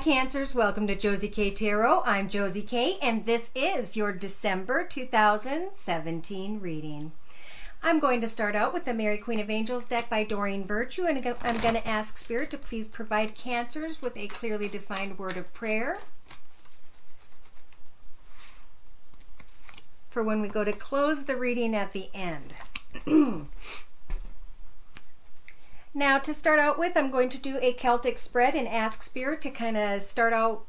Cancers, welcome to Josie K Tarot. I'm Josie K and this is your December 2017 reading. I'm going to start out with the Mary Queen of Angels deck by Doreen Virtue, and I'm going to ask Spirit to please provide Cancers with a clearly defined word of prayer for when we go to close the reading at the end. Now, to start out with, I'm going to do a Celtic spread and ask Spirit to kind of start out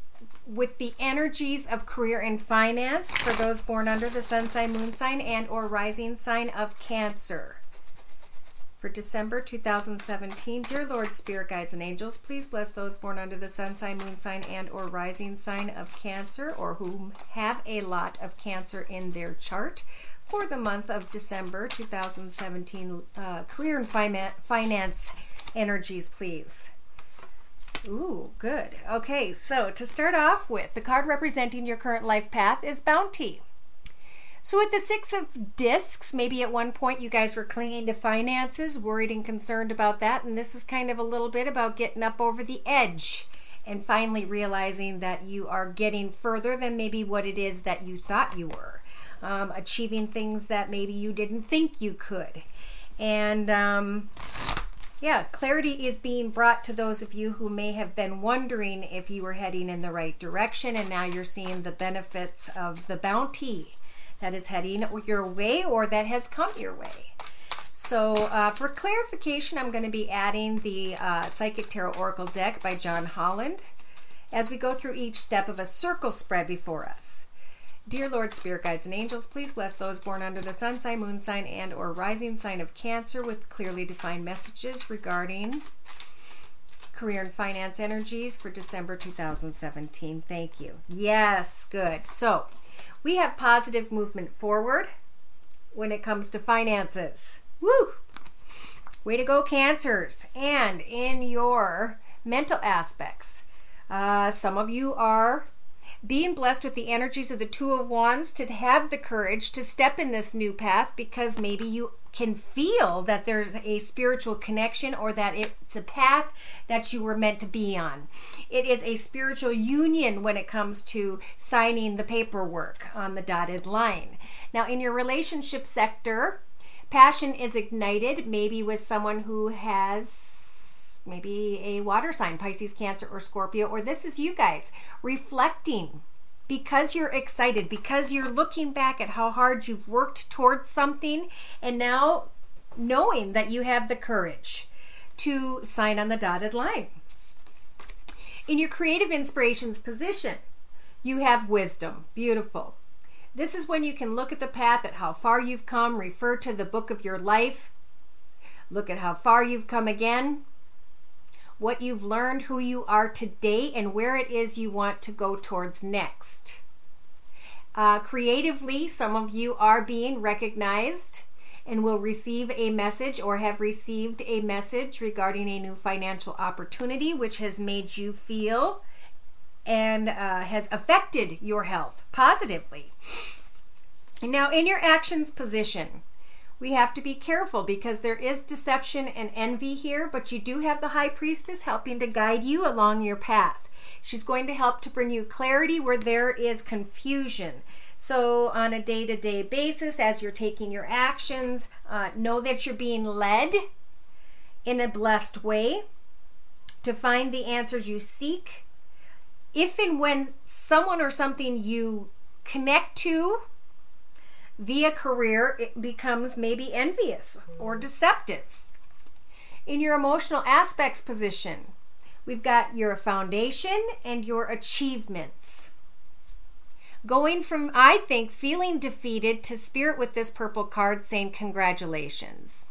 with the energies of career and finance for those born under the sun sign, moon sign, and or rising sign of Cancer for December 2017. Dear Lord, Spirit, guides, and angels, please bless those born under the sun sign, moon sign, and or rising sign of Cancer, or whom have a lot of Cancer in their chart, for the month of December 2017, career and finance energies, please. Ooh, good. Okay, so to start off with, the card representing your current life path is Bounty. So with the Six of Discs, maybe at one point you guys were clinging to finances, worried and concerned about that, and this is kind of a little bit about getting up over the edge and finally realizing that you are getting further than maybe what it is that you thought you were. Achieving things that maybe you didn't think you could. And yeah, clarity is being brought to those of you who may have been wondering if you were heading in the right direction, and now you're seeing the benefits of the bounty that is heading your way or that has come your way. So for clarification, I'm going to be adding the Psychic Tarot Oracle deck by John Holland as we go through each step of a circle spread before us. Dear Lord, Spirit, guides, and angels, please bless those born under the sun sign, moon sign, and or rising sign of Cancer with clearly defined messages regarding career and finance energies for December 2017. Thank you. Yes, good. So we have positive movement forward when it comes to finances. Woo! Way to go, Cancers. And in your mental aspects, some of you are being blessed with the energies of the Two of Wands to have the courage to step in this new path, because maybe you can feel that there's a spiritual connection or that it's a path that you were meant to be on. It is a spiritual union when it comes to signing the paperwork on the dotted line. Now, in your relationship sector, passion is ignited, maybe with someone who has maybe a water sign, Pisces, Cancer, or Scorpio, or this is you guys reflecting because you're excited, because you're looking back at how hard you've worked towards something, and now knowing that you have the courage to sign on the dotted line. In your creative inspirations position, you have wisdom. Beautiful. This is when you can look at the path, at how far you've come, refer to the book of your life, look at how far you've come again, what you've learned, who you are today, and where it is you want to go towards next. Creatively, some of you are being recognized and will receive a message or have received a message regarding a new financial opportunity, which has made you feel and has affected your health positively. And now in your actions position, we have to be careful because there is deception and envy here, but you do have the High Priestess helping to guide you along your path. She's going to help to bring you clarity where there is confusion. So on a day-to-day basis, as you're taking your actions, know that you're being led in a blessed way to find the answers you seek. If and when someone or something you connect to via career, it becomes maybe envious or deceptive. In your emotional aspects position, we've got your foundation and your achievements. Going from, I think, feeling defeated to Spirit with this purple card saying congratulations.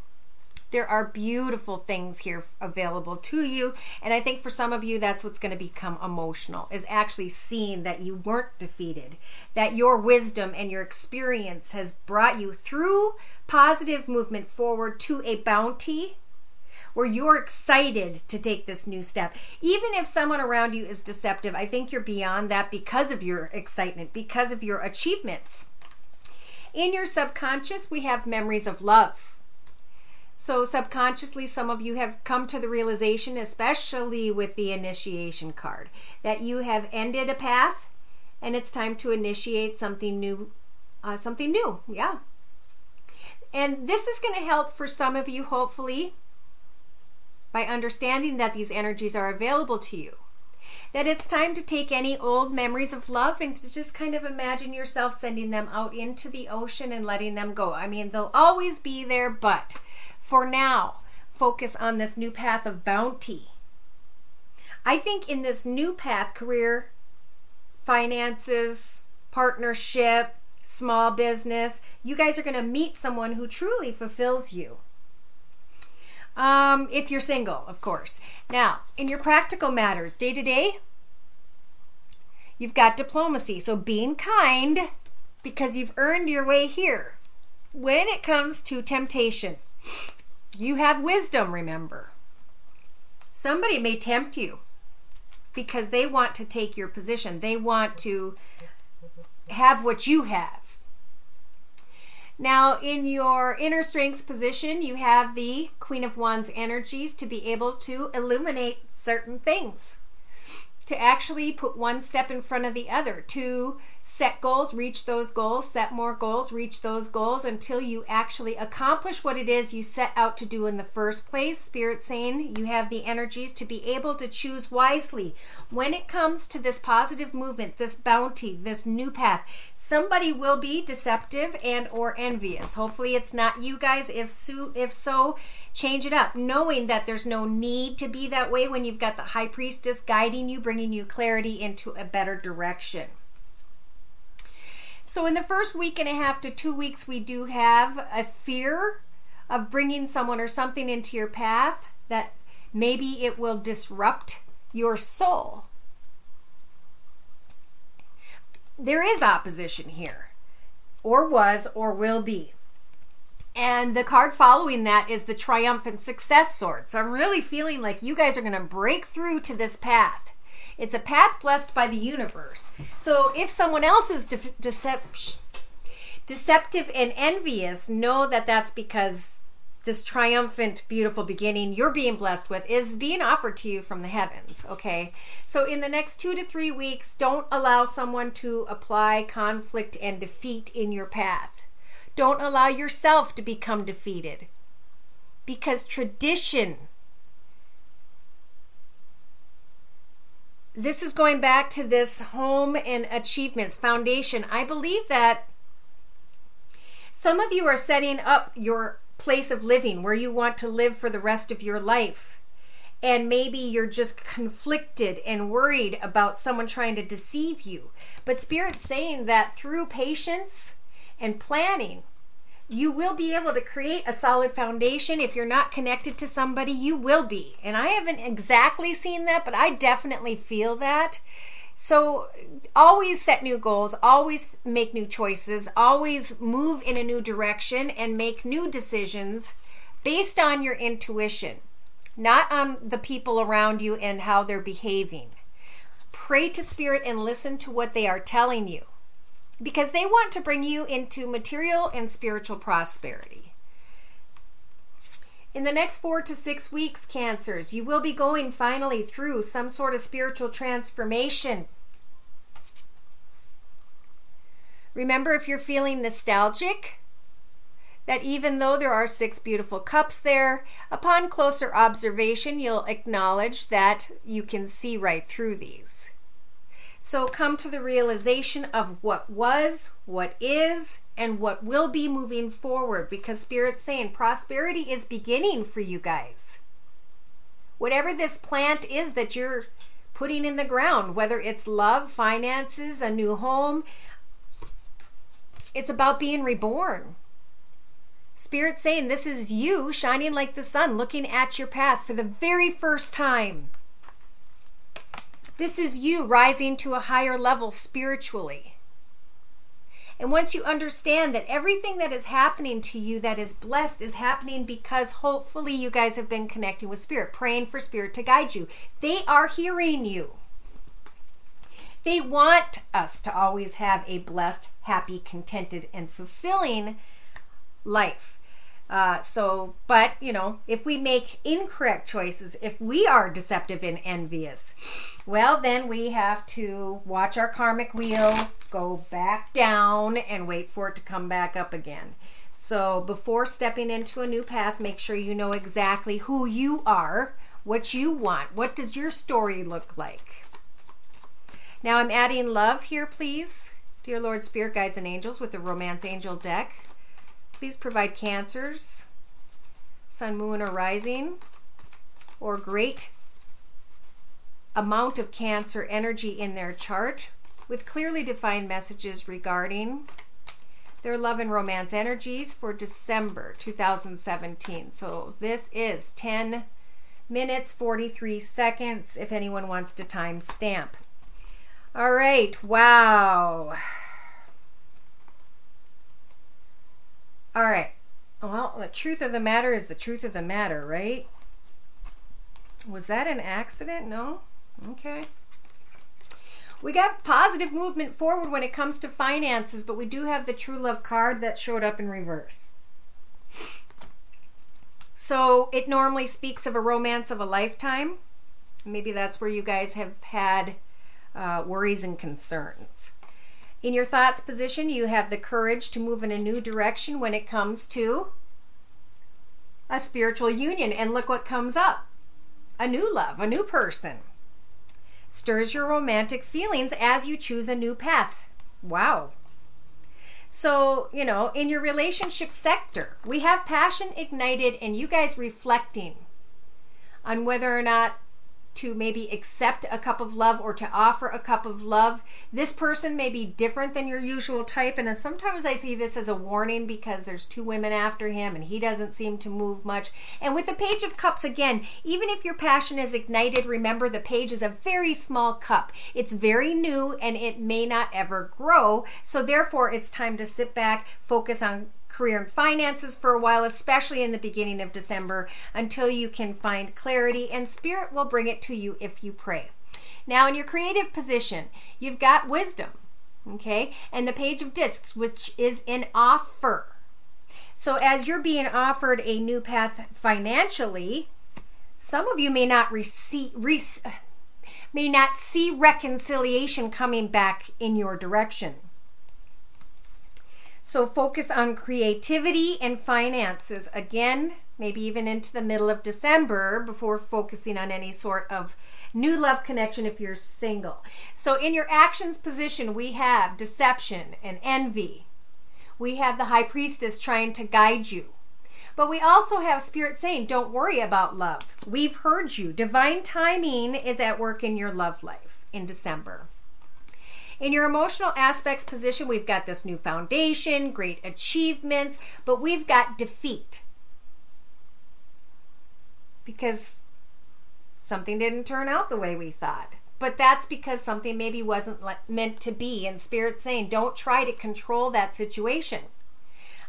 There are beautiful things here available to you, and I think for some of you that's what's going to become emotional, is actually seeing that you weren't defeated, that your wisdom and your experience has brought you through positive movement forward to a bounty where you're excited to take this new step. Even if someone around you is deceptive, I think you're beyond that because of your excitement, because of your achievements. In your subconscious, we have memories of love. So subconsciously, some of you have come to the realization, especially with the initiation card, that you have ended a path and it's time to initiate something new. Yeah. And this is going to help for some of you, hopefully, by understanding that these energies are available to you. That it's time to take any old memories of love and to just kind of imagine yourself sending them out into the ocean and letting them go. I mean, they'll always be there, but for now, focus on this new path of bounty. I think in this new path, career, finances, partnership, small business, you guys are going to meet someone who truly fulfills you. If you're single, of course. Now, in your practical matters, day to day, you've got diplomacy. So being kind, because you've earned your way here. When it comes to temptation, you have wisdom, remember. Somebody may tempt you because they want to take your position. They want to have what you have. Now, in your inner strengths position, you have the Queen of Wands energies to be able to illuminate certain things, to actually put one step in front of the other, to set goals, reach those goals, set more goals, reach those goals until you actually accomplish what it is you set out to do in the first place. Spirit saying you have the energies to be able to choose wisely. When it comes to this positive movement, this bounty, this new path, somebody will be deceptive and or envious. Hopefully it's not you guys. If so, change it up, knowing that there's no need to be that way when you've got the High Priestess guiding you, bringing you clarity into a better direction. So in the first week and a half to 2 weeks, we do have a fear of bringing someone or something into your path that maybe it will disrupt your soul. There is opposition here, or was, or will be. And the card following that is the Triumphant Success sword. So I'm really feeling like you guys are going to break through to this path. It's a path blessed by the universe. So if someone else is deceptive and envious, know that that's because this triumphant, beautiful beginning you're being blessed with is being offered to you from the heavens, okay? So in the next 2 to 3 weeks, don't allow someone to apply conflict and defeat in your path. Don't allow yourself to become defeated, because tradition, this is going back to this home and achievements foundation. I believe that some of you are setting up your place of living where you want to live for the rest of your life. And maybe you're just conflicted and worried about someone trying to deceive you. But Spirit's saying that through patience and planning, you will be able to create a solid foundation. If you're not connected to somebody, you will be. And I haven't exactly seen that, but I definitely feel that. So always set new goals, always make new choices, always move in a new direction and make new decisions based on your intuition, not on the people around you and how they're behaving. Pray to Spirit and listen to what they are telling you, because they want to bring you into material and spiritual prosperity. In the next 4 to 6 weeks, Cancers, you will be going finally through some sort of spiritual transformation. Remember, if you're feeling nostalgic, that even though there are 6 beautiful cups there, upon closer observation, you'll acknowledge that you can see right through these. So come to the realization of what was, what is, and what will be moving forward, because Spirit's saying prosperity is beginning for you guys. Whatever this plant is that you're putting in the ground, whether it's love, finances, a new home, it's about being reborn. Spirit's saying this is you shining like the sun, looking at your path for the very first time. This is you rising to a higher level spiritually. And once you understand that everything that is happening to you that is blessed is happening because hopefully you guys have been connecting with Spirit, praying for Spirit to guide you. They are hearing you. They want us to always have a blessed, happy, contented, and fulfilling life. But you know, if we make incorrect choices, if we are deceptive and envious, well, then we have to watch our karmic wheel go back down and wait for it to come back up again. So before stepping into a new path, make sure you know exactly who you are, what you want. What does your story look like? Now I'm adding love here, please. Dear Lord, Spirit, Guides, and Angels with the Romance Angel deck. Please provide Cancers, Sun, Moon, or Rising, or great amount of Cancer energy in their chart with clearly defined messages regarding their love and romance energies for December 2017. So this is 10 minutes, 43 seconds, if anyone wants to time stamp. All right, wow. All right, well, the truth of the matter is the truth of the matter, right? Was that an accident? No? Okay. We got positive movement forward when it comes to finances, but we do have the true love card that showed up in reverse. So it normally speaks of a romance of a lifetime. Maybe that's where you guys have had worries and concerns. In your thoughts position, you have the courage to move in a new direction when it comes to a spiritual union. And look what comes up. A new love, a new person. Stirs your romantic feelings as you choose a new path. Wow. So, you know, in your relationship sector, we have passion ignited and you guys reflecting on whether or not to maybe accept a cup of love or to offer a cup of love. This person may be different than your usual type, and sometimes I see this as a warning because there's two women after him and he doesn't seem to move much. And with the Page of Cups, again, even if your passion is ignited, remember the page is a very small cup. It's very new and it may not ever grow. So therefore, it's time to sit back, focus on career and finances for a while, especially in the beginning of December, until you can find clarity, and Spirit will bring it to you if you pray. Now in your creative position, you've got wisdom, okay, and the Page of Discs, which is an offer. So as you're being offered a new path financially, some of you may not see reconciliation coming back in your direction. So focus on creativity and finances. Again, maybe even into the middle of December before focusing on any sort of new love connection if you're single. So in your actions position, we have deception and envy. We have the High Priestess trying to guide you. But we also have Spirit saying, don't worry about love. We've heard you. Divine timing is at work in your love life in December. In your emotional aspects position, we've got this new foundation, great achievements, but we've got defeat. Because something didn't turn out the way we thought. But that's because something maybe wasn't meant to be. And Spirit's saying, don't try to control that situation.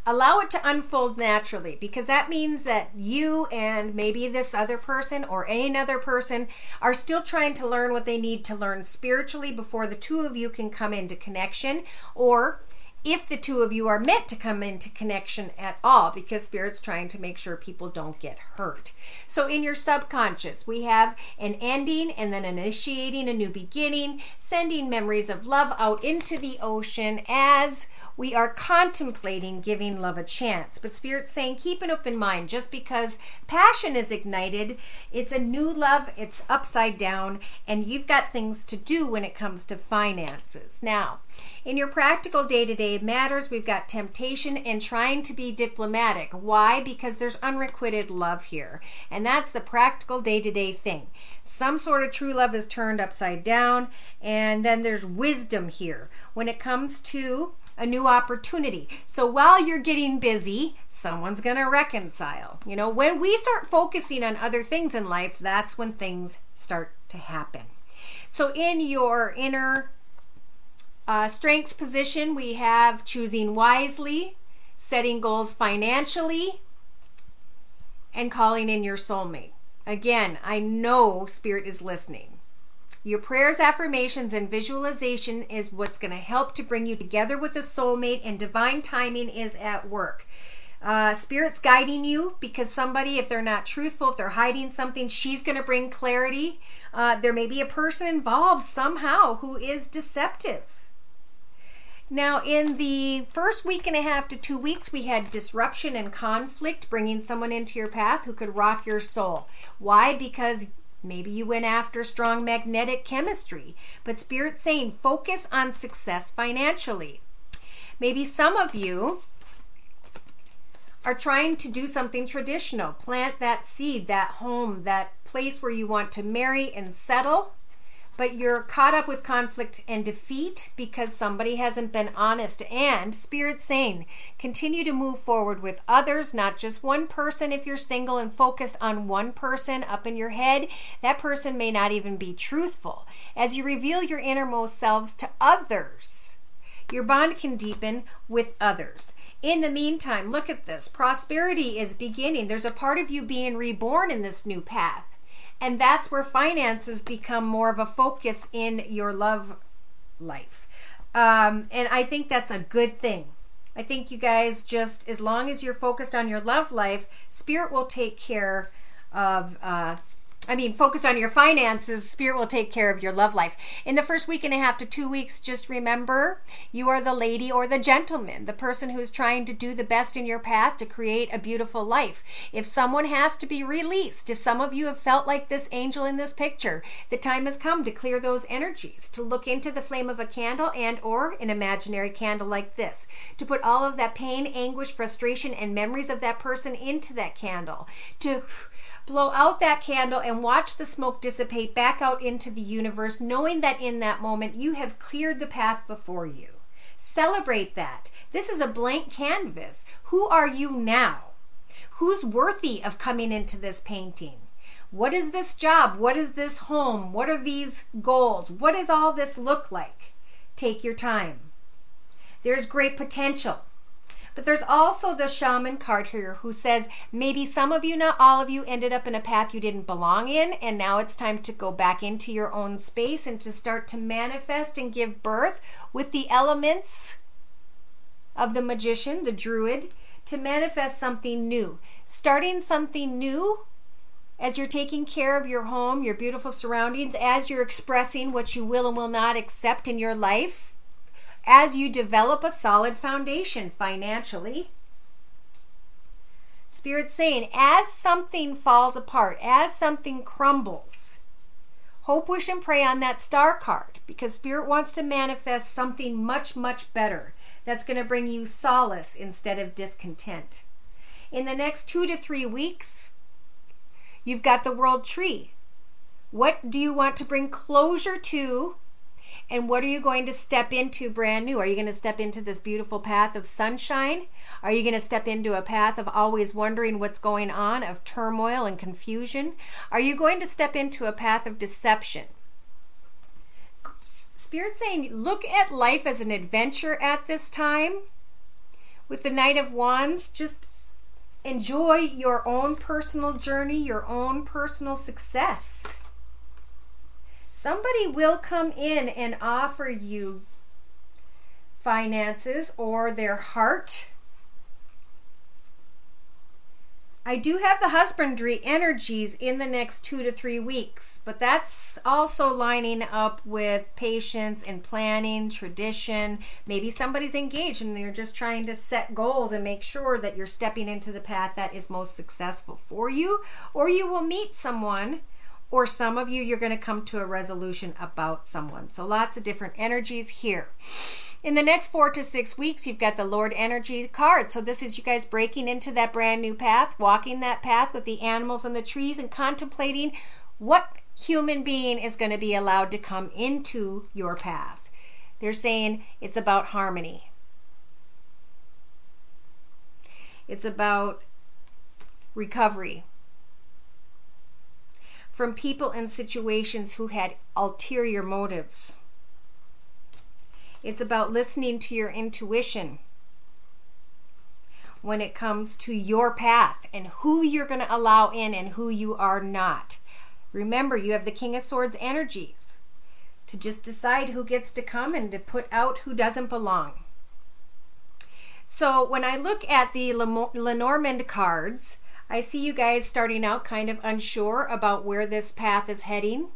Allow it to unfold naturally, because that means that you and maybe this other person or another person are still trying to learn what they need to learn spiritually before the two of you can come into connection, or if the two of you are meant to come into connection at all, because Spirit's trying to make sure people don't get hurt. So in your subconscious, we have an ending and then initiating a new beginning, sending memories of love out into the ocean as we are contemplating giving love a chance. But Spirit's saying, keep an open mind. Just because passion is ignited, it's a new love, it's upside down, and you've got things to do when it comes to finances. Now, in your practical day-to-day matters, we've got temptation and trying to be diplomatic. Why? Because there's unrequited love here. And that's the practical day-to-day thing. Some sort of true love is turned upside down, and then there's wisdom here when it comes to a new opportunity. So while you're getting busy, someone's going to reconcile. You know, when we start focusing on other things in life, that's when things start to happen. So in your inner strengths position, we have choosing wisely, setting goals financially, and calling in your soulmate. Again, I know Spirit is listening. Your prayers, affirmations, and visualization is what's going to help to bring you together with a soulmate, and divine timing is at work. Spirit's guiding you because somebody, if they're not truthful, if they're hiding something, she's going to bring clarity. There may be a person involved somehow who is deceptive. Now, in the first week and a half to 2 weeks, we had disruption and conflict, bringing someone into your path who could rock your soul. Why? Because maybe you went after strong magnetic chemistry. But Spirit's saying, focus on success financially. Maybe some of you are trying to do something traditional. Plant that seed, that home, that place where you want to marry and settle. But you're caught up with conflict and defeat because somebody hasn't been honest. And Spirit's saying, continue to move forward with others, not just one person. If you're single and focused on one person up in your head, that person may not even be truthful. As you reveal your innermost selves to others, your bond can deepen with others. In the meantime, look at this. Prosperity is beginning. There's a part of you being reborn in this new path. And that's where finances become more of a focus in your love life. And I think that's a good thing. I think you guys just, as long as you're focused on your love life, Spirit will take care of, focus on your finances, Spirit will take care of your love life. In the first week and a half to 2 weeks, just remember, you are the lady or the gentleman, the person who's trying to do the best in your path to create a beautiful life. If someone has to be released, if some of you have felt like this angel in this picture, the time has come to clear those energies, to look into the flame of a candle and or an imaginary candle like this, to put all of that pain, anguish, frustration, and memories of that person into that candle, to blow out that candle and watch the smoke dissipate back out into the universe, knowing that in that moment you have cleared the path before you. Celebrate that. This is a blank canvas. Who are you now? Who's worthy of coming into this painting? What is this job? What is this home? What are these goals? What does all this look like? Take your time. There's great potential. But there's also the shaman card here who says maybe some of you, not all of you, ended up in a path you didn't belong in, and now it's time to go back into your own space and to start to manifest and give birth with the elements of the magician, the druid, to manifest something new. Starting something new as you're taking care of your home, your beautiful surroundings, as you're expressing what you will and will not accept in your life, as you develop a solid foundation financially. Spirit's saying, as something falls apart, as something crumbles, hope, wish, and pray on that star card, because Spirit wants to manifest something much, much better that's going to bring you solace instead of discontent. In the next 2 to 3 weeks, you've got the world tree. What do you want to bring closure to? And what are you going to step into brand new? Are you going to step into this beautiful path of sunshine? Are you going to step into a path of always wondering what's going on, of turmoil and confusion? Are you going to step into a path of deception? Spirit's saying, look at life as an adventure at this time. With the Knight of Wands, just enjoy your own personal journey, your own personal success. Somebody will come in and offer you finances or their heart. I do have the husbandry energies in the next 2 to 3 weeks, but that's also lining up with patience and planning, tradition. Maybe somebody's engaged and they're just trying to set goals and make sure that you're stepping into the path that is most successful for you, or you will meet someone. Or some of you, you're going to come to a resolution about someone. So lots of different energies here. In the next 4 to 6 weeks, you've got the Lord Energy card. So this is you guys breaking into that brand new path, walking that path with the animals and the trees, and contemplating what human being is going to be allowed to come into your path. They're saying it's about harmony. It's about recovery from people and situations who had ulterior motives. It's about listening to your intuition when it comes to your path and who you're going to allow in and who you are not. Remember, you have the King of Swords energies to just decide who gets to come and to put out who doesn't belong. So when I look at the Lenormand cards, I see you guys starting out kind of unsure about where this path is heading.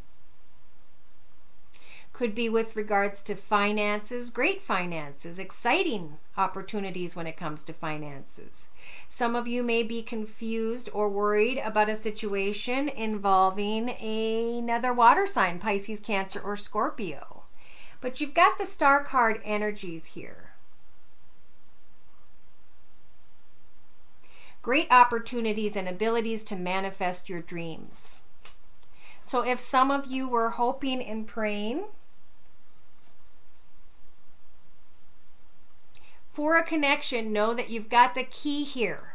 Could be with regards to finances, great finances, exciting opportunities when it comes to finances. Some of you may be confused or worried about a situation involving another water sign, Pisces, Cancer, or Scorpio. But you've got the star card energies here. Great opportunities and abilities to manifest your dreams. So if some of you were hoping and praying for a connection, know that you've got the key here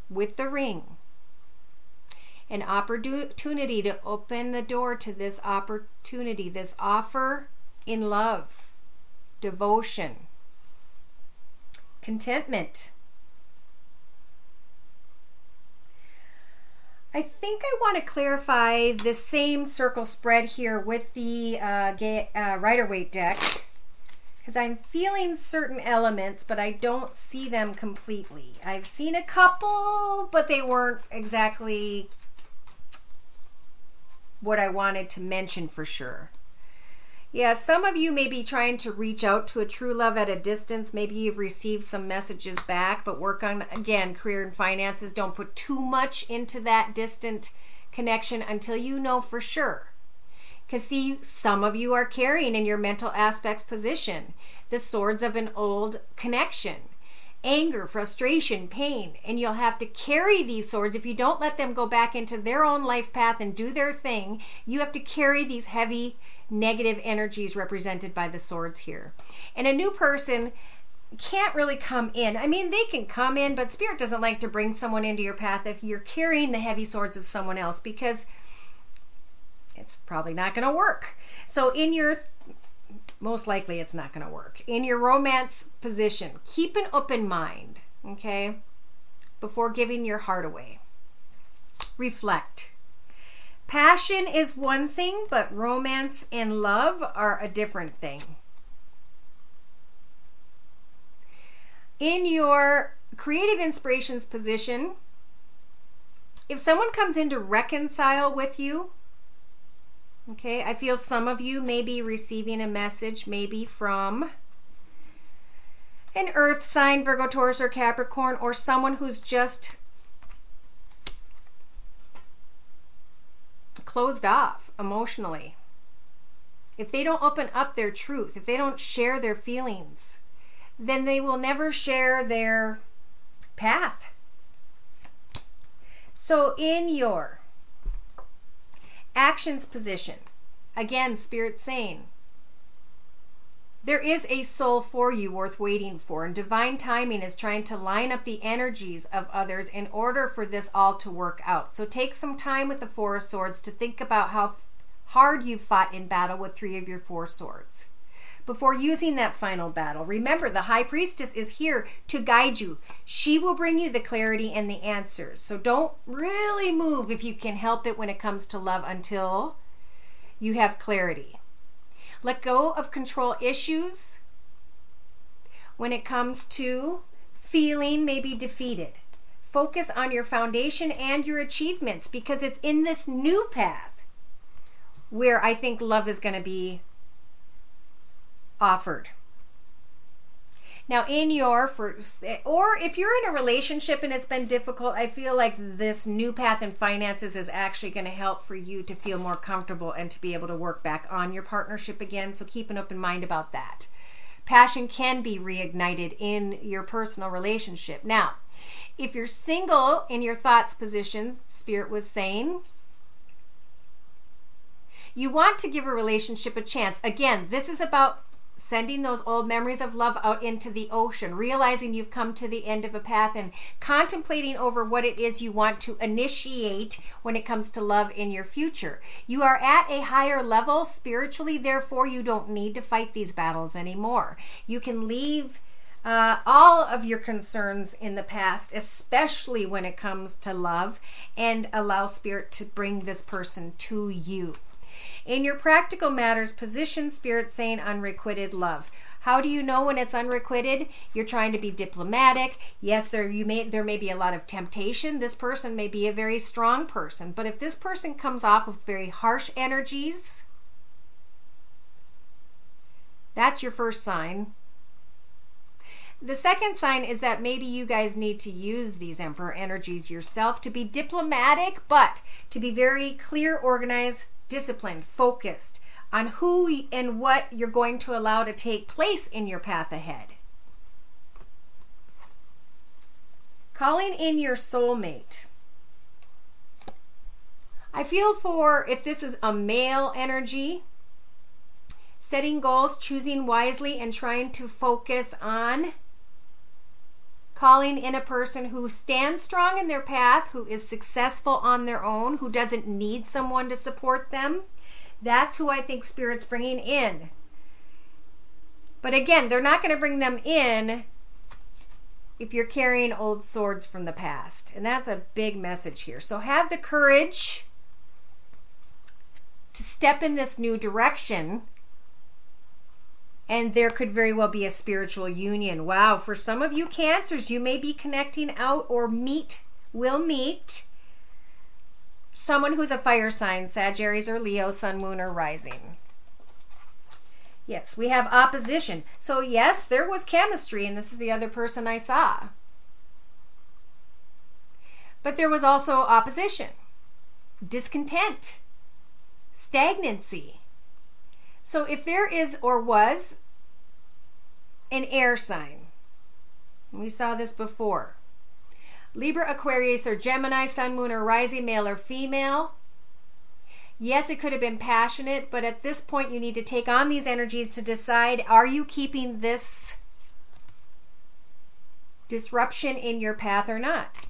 with the ring. An opportunity to open the door to this opportunity, this offer in love, devotion, contentment. I think I want to clarify the same circle spread here with the Rider-Waite deck, because I'm feeling certain elements, but I don't see them completely. I've seen a couple, but they weren't exactly what I wanted to mention for sure. Yeah, some of you may be trying to reach out to a true love at a distance. Maybe you've received some messages back, but work on, again, career and finances. Don't put too much into that distant connection until you know for sure. Because see, some of you are carrying in your mental aspects position the swords of an old connection. Anger, frustration, pain, and you'll have to carry these swords. If you don't let them go back into their own life path and do their thing, you have to carry these heavy negative energies represented by the swords here. And a new person can't really come in. I mean, they can come in, but Spirit doesn't like to bring someone into your path if you're carrying the heavy swords of someone else, because it's probably not going to work. So in your, most likely it's not going to work. In your romance position, keep an open mind, okay, before giving your heart away. Reflect. Passion is one thing, but romance and love are a different thing. In your creative inspirations position, if someone comes in to reconcile with you, okay, I feel some of you may be receiving a message maybe from an earth sign, Virgo, Taurus, or Capricorn, or someone who's just closed off emotionally. If they don't open up their truth, if they don't share their feelings, then they will never share their path. So in your actions position, again, Spirit's saying, there is a soul for you worth waiting for, and divine timing is trying to line up the energies of others in order for this all to work out. So take some time with the Four of Swords to think about how hard you've fought in battle with 3 of your 4 swords. Before using that final battle, remember the High Priestess is here to guide you. She will bring you the clarity and the answers. So don't really move if you can help it when it comes to love until you have clarity. Let go of control issues when it comes to feeling maybe defeated. Focus on your foundation and your achievements, because it's in this new path where I think love is going to be offered. Now in your first, or if you're in a relationship and it's been difficult, I feel like this new path in finances is actually going to help for you to feel more comfortable and to be able to work back on your partnership again. So keep an open mind about that. Passion can be reignited in your personal relationship. Now, if you're single in your thoughts positions, Spirit was saying, you want to give a relationship a chance. Again, this is about sending those old memories of love out into the ocean, realizing you've come to the end of a path and contemplating over what it is you want to initiate when it comes to love in your future. You are at a higher level spiritually, therefore you don't need to fight these battles anymore. You can leave all of your concerns in the past, especially when it comes to love, and allow Spirit to bring this person to you. In your practical matters, position Spirit saying unrequited love. How do you know when it's unrequited? You're trying to be diplomatic. Yes, there may be a lot of temptation. This person may be a very strong person. But if this person comes off with very harsh energies, that's your first sign. The second sign is that maybe you guys need to use these Emperor energies yourself to be diplomatic, but to be very clear, organized, disciplined, focused on who and what you're going to allow to take place in your path ahead. Calling in your soulmate. I feel for, if this is a male energy, setting goals, choosing wisely, and trying to focus on calling in a person who stands strong in their path, who is successful on their own, who doesn't need someone to support them. That's who I think Spirit's bringing in. But again, they're not going to bring them in if you're carrying old swords from the past. And that's a big message here. So have the courage to step in this new direction. And there could very well be a spiritual union. Wow, for some of you Cancers, you may be connecting out or will meet someone who's a fire sign, Sagittarius or Leo, Sun, Moon, or Rising. Yes, we have opposition. So yes, there was chemistry, and this is the other person I saw. But there was also opposition, discontent, stagnancy. So if there is or was an air sign, we saw this before, Libra, Aquarius, or Gemini, Sun, Moon, or Rising, male or female. Yes, it could have been passionate, but at this point you need to take on these energies to decide, are you keeping this disruption in your path or not?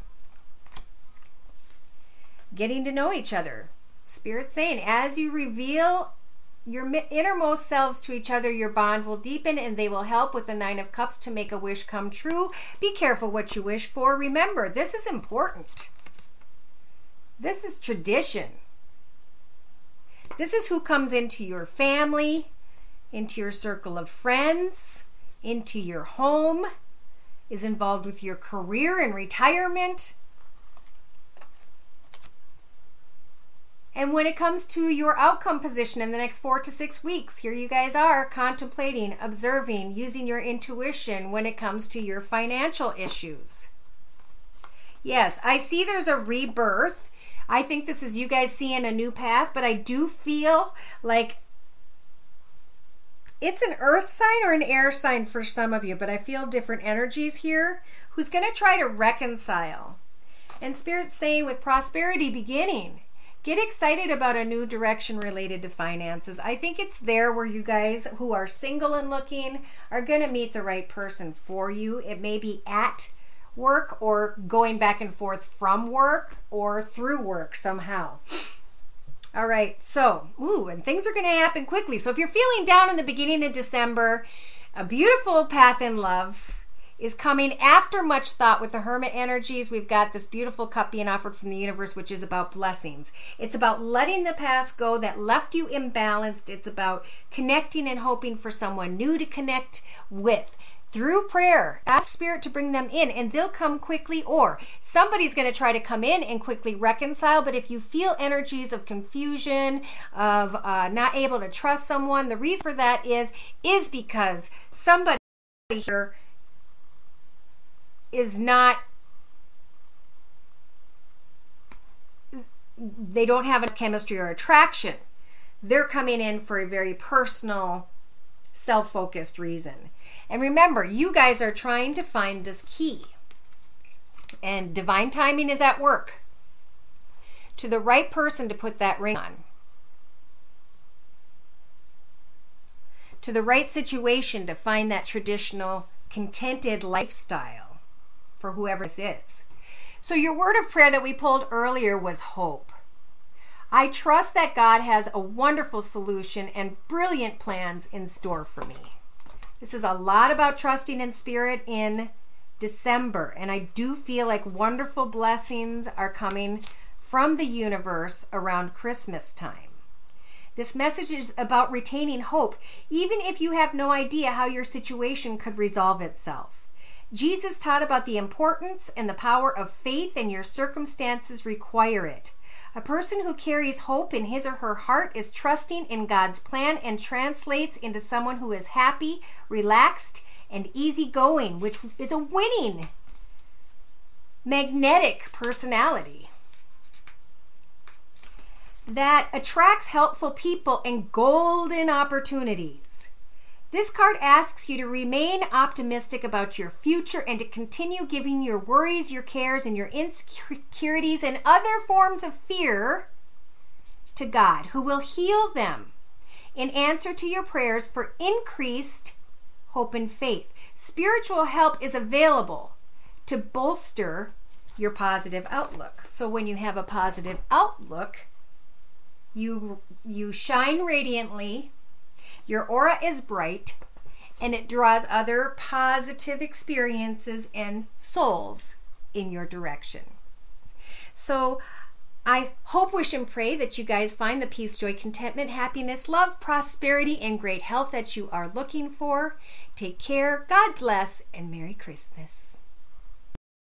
Getting to know each other. Spirit's saying, as you reveal your innermost selves to each other, your bond will deepen, and they will help with the Nine of Cups to make a wish come true. Be careful what you wish for. Remember, this is important. This is tradition. This is who comes into your family, into your circle of friends, into your home, is involved with your career and retirement. And when it comes to your outcome position in the next 4 to 6 weeks, here you guys are contemplating, observing, using your intuition when it comes to your financial issues. Yes, I see there's a rebirth. I think this is you guys seeing a new path, but I do feel like it's an earth sign or an air sign for some of you, but I feel different energies here. Who's going to try to reconcile? And Spirit's saying with prosperity beginning, get excited about a new direction related to finances. I think it's there where you guys who are single and looking are going to meet the right person for you. It may be at work or going back and forth from work or through work somehow. All right, so, and things are going to happen quickly. So if you're feeling down in the beginning of December, a beautiful path in love is coming after much thought with the Hermit energies. We've got this beautiful cup being offered from the universe, which is about blessings. It's about letting the past go that left you imbalanced. It's about connecting and hoping for someone new to connect with. Through prayer, ask Spirit to bring them in, and they'll come quickly, or somebody's going to try to come in and quickly reconcile. But if you feel energies of confusion, of not able to trust someone, the reason for that is because somebody here is not, they don't have enough chemistry or attraction. They're coming in for a very personal, self-focused reason. And remember, you guys are trying to find this key. And divine timing is at work. To the right person to put that ring on. To the right situation to find that traditional, contented lifestyle for whoever this is. So your word of prayer that we pulled earlier was hope. I trust that God has a wonderful solution and brilliant plans in store for me. This is a lot about trusting in Spirit in December, and I do feel like wonderful blessings are coming from the universe around Christmas time. This message is about retaining hope, even if you have no idea how your situation could resolve itself. Jesus taught about the importance and the power of faith, and your circumstances require it. A person who carries hope in his or her heart is trusting in God's plan and translates into someone who is happy, relaxed, and easygoing, which is a winning, magnetic personality that attracts helpful people and golden opportunities. This card asks you to remain optimistic about your future and to continue giving your worries, your cares, and your insecurities and other forms of fear to God, who will heal them in answer to your prayers for increased hope and faith. Spiritual help is available to bolster your positive outlook. So when you have a positive outlook, you shine radiantly, your aura is bright, and it draws other positive experiences and souls in your direction. So I hope, wish, and pray that you guys find the peace, joy, contentment, happiness, love, prosperity, and great health that you are looking for. Take care, God bless, and Merry Christmas.